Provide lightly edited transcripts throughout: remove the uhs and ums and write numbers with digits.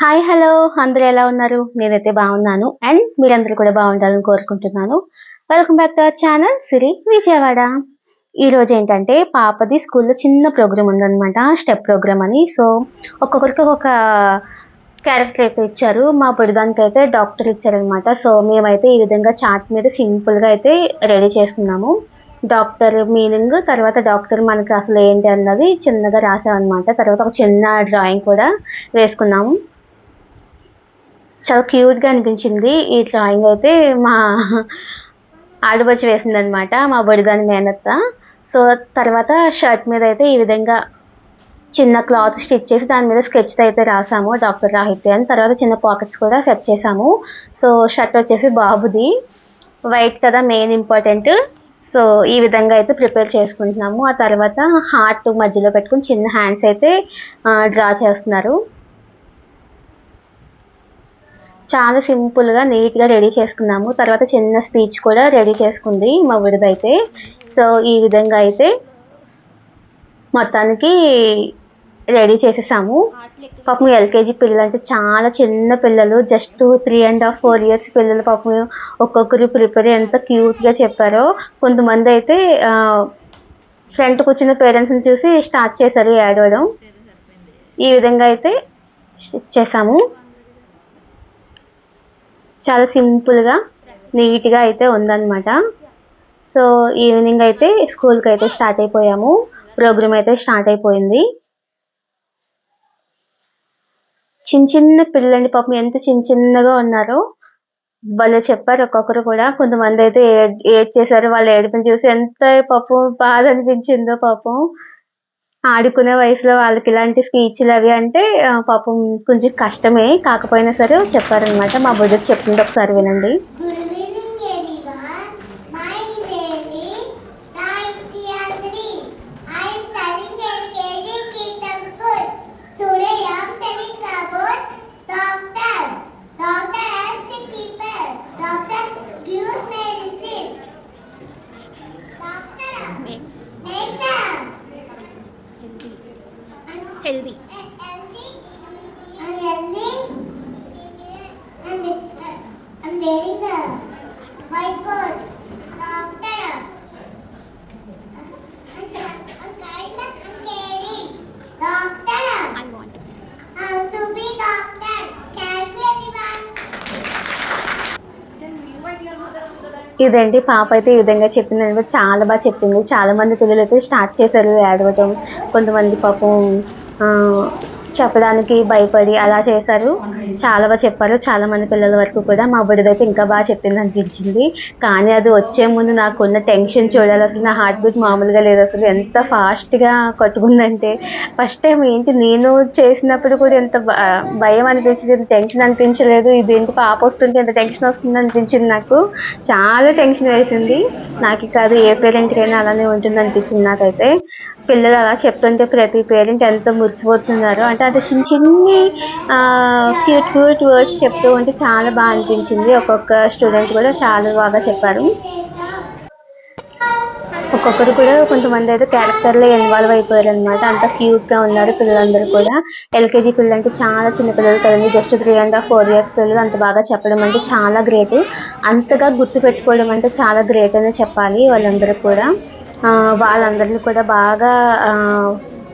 Hi hello అందరూ ఎలా ఉన్నారు? నేనైతే బాగున్నాను అండ్ మీరందరూ కూడా బాగుండాలని కోరుకుంటున్నాను. Welcome back to our channel Siri Vijayawada. ఈ రోజు ఏంటంటే పాపది స్కూల్లో చిన్న ప్రోగ్రామ్ ఉందన్నమాట, స్టెప్ ప్రోగ్రామ్ అని. సో ఒక్కొక్కరికి ఒక క్యారెక్టర్ అయితే ఇచ్చారు. మా పొడిదానికి అయితే డాక్టర్ ఇచ్చారనమాట. సో మేమైతే ఈ విధంగా చార్ట్ మీద సింపుల్గా అయితే రెడీ చేసుకున్నాము. డాక్టర్ మీనింగ్, తర్వాత డాక్టర్ మనకి అసలు ఏంటి అన్నది చిన్నగా రాసామన్నమాట. తర్వాత ఒక చిన్న డ్రాయింగ్ కూడా వేసుకున్నాము. చాలా క్యూట్‌గా అనిపించింది ఈ డ్రాయింగ్ అయితే. మా ఆడపడుచు వేసిందనమాట, మా బడిదాని మేనత్త. సో తర్వాత షర్ట్ మీద అయితే ఈ విధంగా చిన్న క్లాత్ స్టిచ్ చేసి దాని మీద స్కెచ్‌తో అయితే రాసాము డాక్టర్ రాహిత్య అని. తర్వాత చిన్న పాకెట్స్ కూడా సెట్ చేసాము. సో షర్ట్ వచ్చేసి బాబుది, వైట్ కదా మెయిన్ ఇంపార్టెంట్. సో ఈ విధంగా అయితే ప్రిపేర్ చేసుకుంటున్నాము. ఆ తర్వాత హార్ట్ మధ్యలో పెట్టుకొని చిన్న హ్యాండ్స్ అయితే డ్రా చేస్తున్నారు. చాలా సింపుల్‌గా, నీట్‌గా రెడీ చేసుకున్నాము. తర్వాత చిన్న స్పీచ్ కూడా రెడీ చేసుకుంది మా విడిదైతే. సో ఈ విధంగా అయితే మొత్తానికి రెడీ చేసేసాము. పాపం ఎల్‌కేజీ పిల్లలంటే చాలా చిన్న పిల్లలు, జస్ట్ 3.5, 4 ఇయర్స్ పిల్లలు. పాపం ఒక్కొక్కరు ప్రిపేర్ ఎంత క్యూట్‌గా చెప్పారో. కొంతమంది అయితే ఫ్రంట్ కూర్చున్న పేరెంట్స్‌ని చూసి స్టార్ట్ చేశారు ఏడవడం. ఈ విధంగా అయితే స్టిచ్ చేసాము. చాలా సింపుల్‌గా, నీట్‌గా అయితే ఉందన్నమాట. సో ఈవినింగ్ అయితే స్కూల్‌కి అయితే స్టార్ట్ అయిపోయాము. ప్రోగ్రామ్ అయితే స్టార్ట్ అయిపోయింది. చిన్న పిల్లలండి పాపం, ఎంత చిన్నగా ఉన్నారో. భలే చెప్పారు ఒక్కొక్కరు కూడా. కొంతమంది అయితే ఏడ్చేశారు. వాళ్ళ ఏడుపుని చూసి ఎంత పాపం బాధ అనిపించిందో పాపం. ఆడుకునే వయసులో వాళ్ళకి ఇలాంటి స్పీచ్‌లు అవి అంటే పాపం కొంచెం కష్టమే. కాకపోయినా సరే చెప్పారనమాట. మా బుడ్డకి చెప్పింది, ఒకసారి వినండి. Healthy. I'm wearing the white coat. Doctor. I'm carrying. Doctor. I want to be doctor. Can you everyone? ఇదండి పాప అయితే ఈ విధంగా చెప్పిందండి. చాలా బాగా చెప్పింది. చాలా మంది పిల్లలు అయితే స్టార్ట్ చేశారు ఏడవటం. కొంతమంది పాపం చెప్పడానికి భయపడి అలా చేశారు. చాలా బాగా చెప్పారు చాలా మంది పిల్లల వరకు కూడా. మా బుడ్డదైతే ఇంకా బాగా చెప్పింది అనిపించింది. కానీ అది వచ్చే ముందు నాకున్న టెన్షన్ చూడాలి అసలు. నా హార్ట్ బీట్ మామూలుగా లేదు అసలు. ఎంత ఫాస్ట్‌గా కొట్టుకుందంటే, ఫస్ట్ టైం ఏంటి నేను చేసినప్పుడు కూడా ఎంత భయం అనిపించలేదు, టెన్షన్ అనిపించలేదు. ఇదేంటి పాప వస్తుంటే ఎంత టెన్షన్ వస్తుంది అనిపించింది నాకు. చాలా టెన్షన్ వేసింది. నాకే కాదు, ఏ పేరెంట్‌కైనా అలానే ఉంటుంది అనిపించింది నాకైతే. పిల్లలు అలా చెప్తుంటే ప్రతి పేరెంట్ ఎంత మురిసిపోతున్నారో. అంటే అది చిన్ని క్యూట్ వర్డ్స్ చెప్తూ ఉంటే చాలా బాగా అనిపించింది. ఒక్కొక్క స్టూడెంట్ కూడా చాలా బాగా చెప్పారు. ఒక్కొక్కరు కూడా కొంతమంది అయితే క్యారెక్టర్‌లో ఇన్వాల్వ్ అయిపోయారనమాట. అంత క్యూట్‌గా ఉన్నారు పిల్లలందరూ కూడా. ఎల్‌కేజీ పిల్లలంటే చాలా చిన్న పిల్లలు కదండీ. జస్ట్ 3.5, 4 ఇయర్స్ పిల్లలు అంత బాగా చెప్పడం అంటే చాలా గ్రేట్. అంతగా గుర్తుపెట్టుకోవడం అంటే చాలా గ్రేట్ అనే చెప్పాలి వాళ్ళందరూ కూడా. వాళ్ళందరిని కూడా బాగా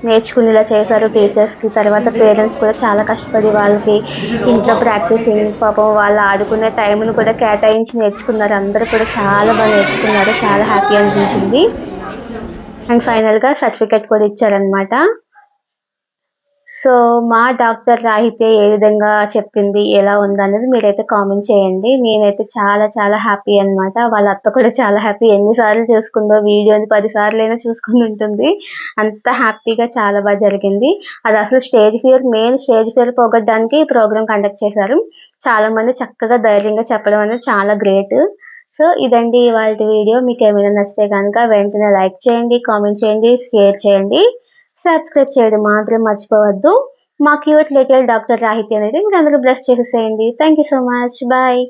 నేర్చుకునేలా చేశారు టీచర్స్‌కి. తర్వాత పేరెంట్స్ కూడా చాలా కష్టపడి వాళ్ళకి ఇంట్లో ప్రాక్టీసింగ్, పాపం వాళ్ళు ఆడుకునే టైంను కూడా కేటాయించి నేర్చుకున్నారు. అందరూ కూడా చాలా బాగా నేర్చుకున్నారు. చాలా హ్యాపీ అనిపించింది. అండ్ ఫైనల్‌గా సర్టిఫికేట్ కూడా ఇచ్చారనమాట. సో మా డాక్టర్ రాహిత్య ఏ విధంగా చెప్పింది, ఎలా ఉందనేది మీరైతే కామెంట్ చేయండి. నేనైతే చాలా హ్యాపీ అనమాట. వాళ్ళ అత్త కూడా చాలా హ్యాపీ. ఎన్ని సార్లు చూసుకుందో వీడియోని, 10 సార్లైనా చూసుకొని ఉంటుంది. అంత హ్యాపీగా చాలా బాగా జరిగింది. అది అసలు మెయిన్ స్టేజ్ ఫియర్ పోగొట్టడానికి ప్రోగ్రామ్ కండక్ట్ చేశారు. చాలా మంది చక్కగా ధైర్యంగా చెప్పడం అనేది చాలా గ్రేట్. సో ఇదండి ఇవాల్టి వీడియో. మీకు ఏమైనా నచ్చితే కనుక వెంటనే లైక్ చేయండి, కామెంట్ చేయండి, షేర్ చేయండి. సబ్స్క్రైబ్ చేయడం మాత్రం మర్చిపోవద్దు. మా క్యూట్ లిటిల్ డాక్టర్ రాహిత్య అనేది మీరందరూ బ్లెస్ చేసేసేయండి. Thank you so much. Bye.